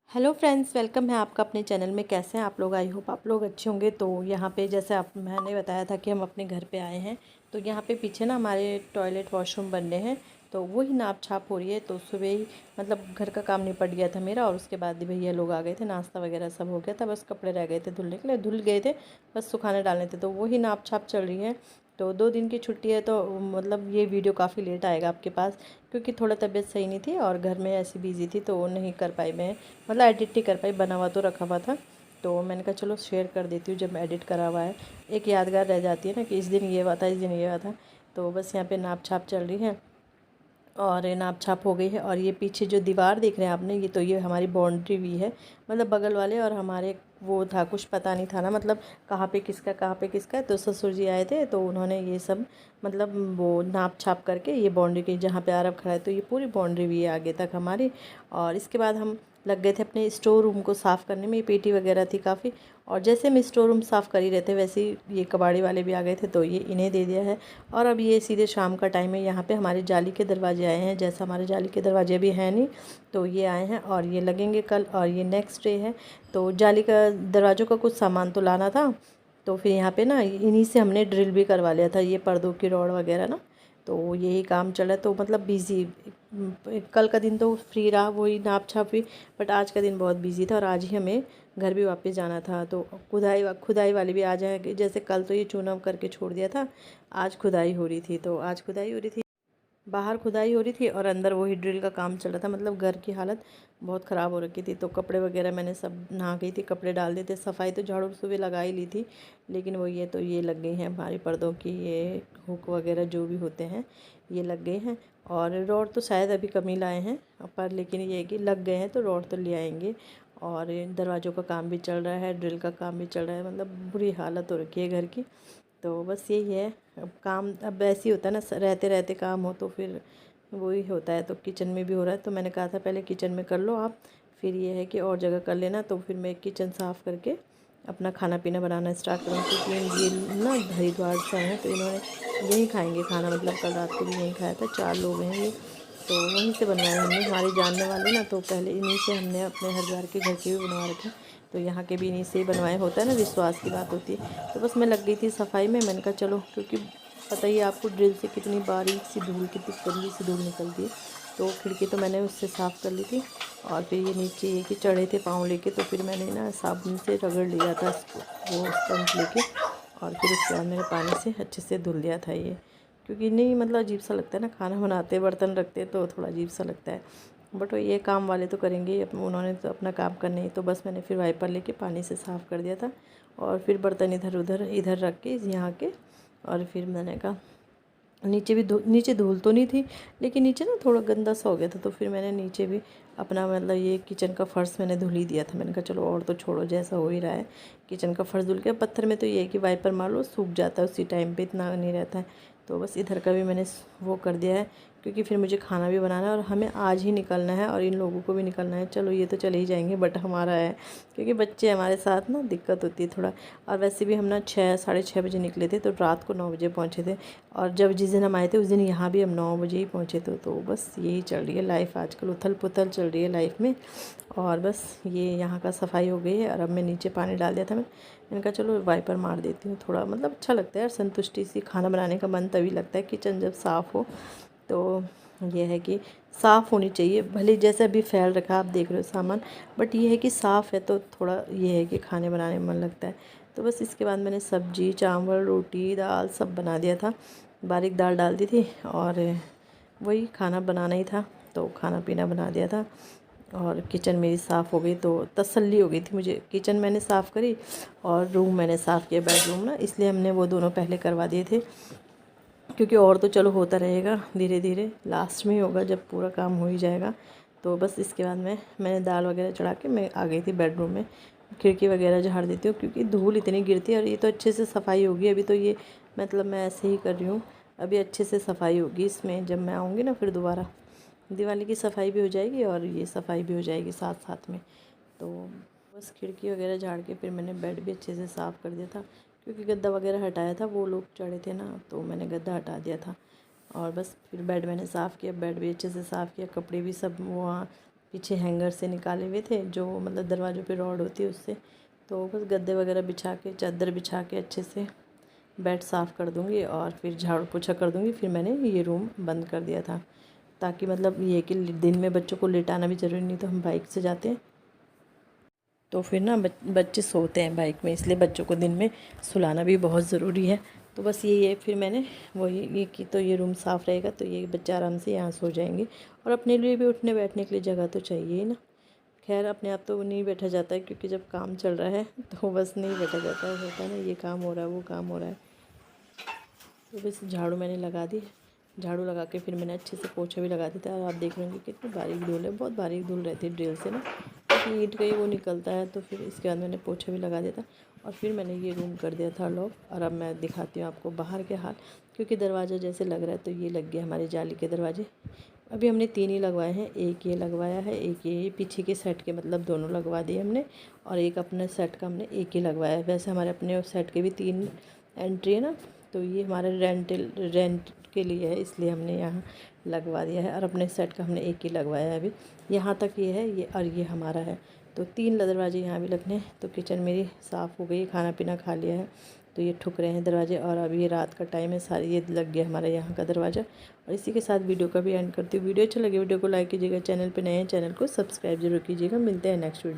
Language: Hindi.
हेलो फ्रेंड्स, वेलकम है आपका अपने चैनल में। कैसे हैं आप लोग? आई होप आप लोग अच्छे होंगे। तो यहाँ पे जैसे आप मैंने बताया था कि हम अपने घर पे आए हैं, तो यहाँ पे पीछे ना हमारे टॉयलेट वॉशरूम बन रहे हैं, तो वही नाप छाप हो रही है। तो सुबह ही मतलब घर का काम निपट गया था मेरा, और उसके बाद ही भैया लोग आ गए थे, नाश्ता वगैरह सब हो गया था, बस कपड़े रह गए थे धुलने के लिए, धुल गए थे, बस सुखाने डालने थे। तो वही नाप छाप चल रही है। तो 2 दिन की छुट्टी है, तो मतलब ये वीडियो काफ़ी लेट आएगा आपके पास, क्योंकि थोड़ा तबीयत सही नहीं थी और घर में ऐसी बिज़ी थी, तो नहीं कर पाई मैं, मतलब एडिट नहीं कर पाई। बना हुआ तो रखा हुआ था, तो मैंने कहा चलो शेयर कर देती हूँ जब मैं एडिट करा हुआ है। एक यादगार रह जाती है ना कि इस दिन ये हुआ था, इस दिन ये हुआ था। तो बस यहाँ पे नाप छाप चल रही है और ये नाप छाप हो गई है। और ये पीछे जो दीवार देख रहे हैं आपने, ये हमारी बाउंड्री भी है, मतलब बगल वाले और हमारे वो था, कुछ पता नहीं था ना, मतलब कहाँ पे किसका है। तो ससुर जी आए थे, तो उन्होंने ये सब मतलब वो नाप छाप करके ये बाउंड्री की, जहाँ पे आरब खड़ा है, तो ये पूरी बाउंड्री भी है आगे तक हमारी। और इसके बाद हम लग गए थे अपने स्टोर रूम को साफ़ करने में। ये पेटी वगैरह थी काफ़ी, और जैसे हम स्टोर रूम साफ़ कर ही रहे थे, वैसे ही ये कबाड़ी वाले भी आ गए थे, तो ये इन्हें दे दिया है। और अब ये सीधे शाम का टाइम है, यहाँ पे हमारे जाली के दरवाजे आए हैं। जैसा हमारे जाली के दरवाजे अभी हैं नहीं, तो ये आए हैं और ये लगेंगे कल, और ये नेक्स्ट डे है। तो जाली का दरवाज़ों का कुछ सामान तो लाना था, तो फिर यहाँ पे ना इन्हीं से हमने ड्रिल भी करवा लिया था, ये पर्दों की रॉड वगैरह ना। तो यही काम चला, तो मतलब बिज़ी। कल का दिन तो फ्री रहा, वही नाप छाप हुई, बट आज का दिन बहुत बिज़ी था। और आज ही हमें घर भी वापस जाना था, तो खुदाई वाले भी आ जाएंगे। जैसे कल तो ये चूना करके छोड़ दिया था, आज खुदाई हो रही थी, तो आज खुदाई हो रही थी, बाहर खुदाई हो रही थी और अंदर वही ड्रिल का काम चल रहा था। मतलब घर की हालत बहुत ख़राब हो रखी थी। तो कपड़े वगैरह मैंने सब नहा गई थी, कपड़े डाल दिए थे, सफाई तो झाड़ू सुबह लगा ही ली थी, लेकिन वो ये तो ये लग गई हैं हमारी पर्दों की, ये हुक वगैरह जो भी होते हैं ये लग गए हैं। और रोड तो शायद अभी कम ही लाए हैं, पर लेकिन ये है कि लग गए हैं, तो रोड तो ले आएंगे। और दरवाज़ों का काम भी चल रहा है, ड्रिल का काम भी चल रहा है, मतलब बुरी हालत हो रखी है घर की। तो बस यही है। अब काम अब ऐसे ही होता है ना, रहते रहते काम हो तो फिर वही होता है। तो किचन में भी हो रहा है, तो मैंने कहा था पहले किचन में कर लो आप, फिर ये है कि और जगह कर लेना। तो फिर मैं किचन साफ़ करके अपना खाना पीना बनाना स्टार्ट करूँगी, क्योंकि ये ना हरिद्वार से आए हैं, तो इन्होंने यहीं खाएंगे खाना, मतलब कल रात को भी यहीं खाया था, 4 लोग हैं ये, तो वहीं से बनवाया हमने, हमारे जानने वाले ना, तो पहले इन्हीं से हमने अपने हरिद्वार के घर के भी बनवा रखे, तो यहाँ के भी इन्हीं से ही बनवाए। होता है ना, विश्वास की बात होती है। तो बस मैं लग गई थी सफाई में, मैंने कहा चलो, क्योंकि पता ही है आपको ड्रिल से कितनी बारीक सी धूल, कितनी गंदी सी धूल निकलती है। तो खिड़की तो मैंने उससे साफ़ कर ली थी, और फिर ये नीचे ये कि चढ़े थे पाँव लेके, तो फिर मैंने ना साबुन से रगड़ लिया था इसको, वो स्पंज लेके, और फिर उसके बाद मैंने पानी से अच्छे से धुल दिया था ये। क्योंकि नहीं, मतलब अजीब सा लगता है ना, खाना बनाते बर्तन रखते तो थोड़ा अजीब सा लगता है, बट ये काम वाले तो करेंगे ही, उन्होंने तो अपना काम करना ही। तो बस मैंने फिर वाइपर लेके पानी से साफ़ कर दिया था, और फिर बर्तन इधर उधर इधर रख के यहाँ के, और फिर मैंने कहा नीचे भी नीचे धूल तो नहीं थी, लेकिन नीचे ना थोड़ा गंदा सा हो गया था, तो फिर मैंने नीचे भी अपना, मतलब ये किचन का फ़र्श मैंने धुल ही दिया था। मैंने कहा चलो और तो छोड़ो, जैसा हो ही रहा है, किचन का फ़र्श धुल के। पत्थर में तो ये है कि वाइपर मार लो सूख जाता है उसी टाइम पे, इतना नहीं रहता है। तो बस इधर का भी मैंने वो कर दिया है, क्योंकि फिर मुझे खाना भी बनाना है, और हमें आज ही निकलना है, और इन लोगों को भी निकलना है। चलो ये तो चले ही जाएंगे, बट हमारा है, क्योंकि बच्चे हमारे साथ ना दिक्कत होती है थोड़ा। और वैसे भी हम ना 6 साढ़े 6 बजे निकले थे, तो रात को 9 बजे पहुँचे थे। और जब जिस दिन हम आए थे उस दिन यहाँ भी हम 9 बजे ही पहुँचे थे। तो बस यही चल रही है लाइफ आजकल, उथल पुथल चल रही है लाइफ में। और बस ये यहाँ का सफाई हो गई है, और अब मैं नीचे पानी डाल दिया था, मैंने कहा चलो वाइपर मार देती हूँ, थोड़ा मतलब अच्छा लगता है यार, संतुष्टि सी। खाना बनाने का मन तभी लगता है किचन जब साफ़ हो। तो ये है कि साफ़ होनी चाहिए, भले जैसे अभी फैल रखा आप देख रहे हो सामान, बट ये है कि साफ़ है, तो थोड़ा ये है कि खाने बनाने में मन लगता है। तो बस इसके बाद मैंने सब्ज़ी चावल रोटी दाल सब बना दिया था, बारीक दाल डाल दी थी, और वही खाना बनाना ही था, तो खाना पीना बना दिया था। और किचन मेरी साफ़ हो गई, तो तसल्ली हो गई थी मुझे। किचन मैंने साफ़ करी, और रूम मैंने साफ़ किया, बेडरूम ना, इसलिए हमने वो दोनों पहले करवा दिए थे, क्योंकि और तो चलो होता रहेगा धीरे धीरे, लास्ट में ही होगा जब पूरा काम हो ही जाएगा। तो बस इसके बाद मैंने दाल वगैरह चढ़ा के मैं आ गई थी बेडरूम में। खिड़की वगैरह झाड़ देती हूँ, क्योंकि धूल इतनी गिरती है। और ये तो अच्छे से सफाई होगी अभी, तो ये मतलब मैं ऐसे ही कर रही हूँ, अभी अच्छे से सफाई होगी इसमें, जब मैं आऊँगी ना फिर दोबारा, दिवाली की सफाई भी हो जाएगी और ये सफाई भी हो जाएगी साथ साथ में। तो बस खिड़की वगैरह झाड़ के फिर मैंने बेड भी अच्छे से साफ़ कर दिया था, क्योंकि गद्दा वगैरह हटाया था, वो लोग चढ़े थे ना, तो मैंने गद्दा हटा दिया था। और बस फिर बेड मैंने साफ़ किया, बेड भी अच्छे से साफ़ किया, कपड़े भी सब वहाँ पीछे हैंगर से निकाले हुए थे, जो मतलब दरवाज़ों पे रॉड होती है उससे। तो बस गद्दे वगैरह बिछा के, चादर बिछा के अच्छे से बेड साफ़ कर दूँगी और फिर झाड़ू पोछा कर दूँगी। फिर मैंने ये रूम बंद कर दिया था, ताकि मतलब ये कि दिन में बच्चों को लेटाना भी ज़रूरी नहीं, तो हम बाइक से जाते हैं तो फिर ना बच्चे सोते हैं बाइक में, इसलिए बच्चों को दिन में सुलाना भी बहुत ज़रूरी है। तो बस यही है, फिर मैंने वही ये कि तो ये रूम साफ़ रहेगा तो ये बच्चे आराम से यहाँ सो जाएंगे। और अपने लिए भी उठने बैठने के लिए जगह तो चाहिए ही ना। खैर अपने आप तो नहीं बैठा जाता है, क्योंकि जब काम चल रहा है तो बस नहीं बैठा जाता है, होता है ना, ये काम हो रहा है वो काम हो रहा है। तो बस झाड़ू मैंने लगा दी, झाड़ू लगा के फिर मैंने अच्छे से पोछा भी लगा दिया था। और आप देख रहे होंगे कितनी बारीक धूल है, बहुत बारीक धूल रहती है ड्रिल से ना, क्योंकि ईंट गई वो निकलता है। तो फिर इसके बाद मैंने पोछा भी लगा दिया था और फिर मैंने ये रूम कर दिया था लॉक। और अब मैं दिखाती हूँ आपको बाहर के हाल, क्योंकि दरवाज़ा जैसे लग रहा है तो ये लग गया हमारे जाली के दरवाजे। अभी हमने 3 ही लगवाए हैं, एक ये लगवाया है, एक ये पीछे के सेट के मतलब दोनों लगवा दिए हमने, और एक अपने सेट का हमने एक ही लगवाया है। वैसे हमारे अपने सेट के भी 3 एंट्री है ना, तो ये हमारे रेंट के लिए है, इसलिए हमने यहाँ लगवा दिया है। और अपने सेट का हमने एक ही लगवाया है अभी, यहाँ तक ये है ये, और ये हमारा है। तो 3 दरवाजे यहाँ भी लगने हैं। तो किचन मेरी साफ़ हो गई, खाना पीना खा लिया है, तो ये ठुक रहे हैं दरवाजे। और अभी ये रात का टाइम है, सारी ये लग गया हमारे यहाँ का दरवाज़ा। और इसी के साथ वीडियो का भी एंड करती हूँ। वीडियो अच्छा लगे वीडियो को लाइक कीजिएगा, चैनल पे नए हैं चैनल को सब्सक्राइब जरूर कीजिएगा। मिलते हैं नेक्स्ट वीडियो।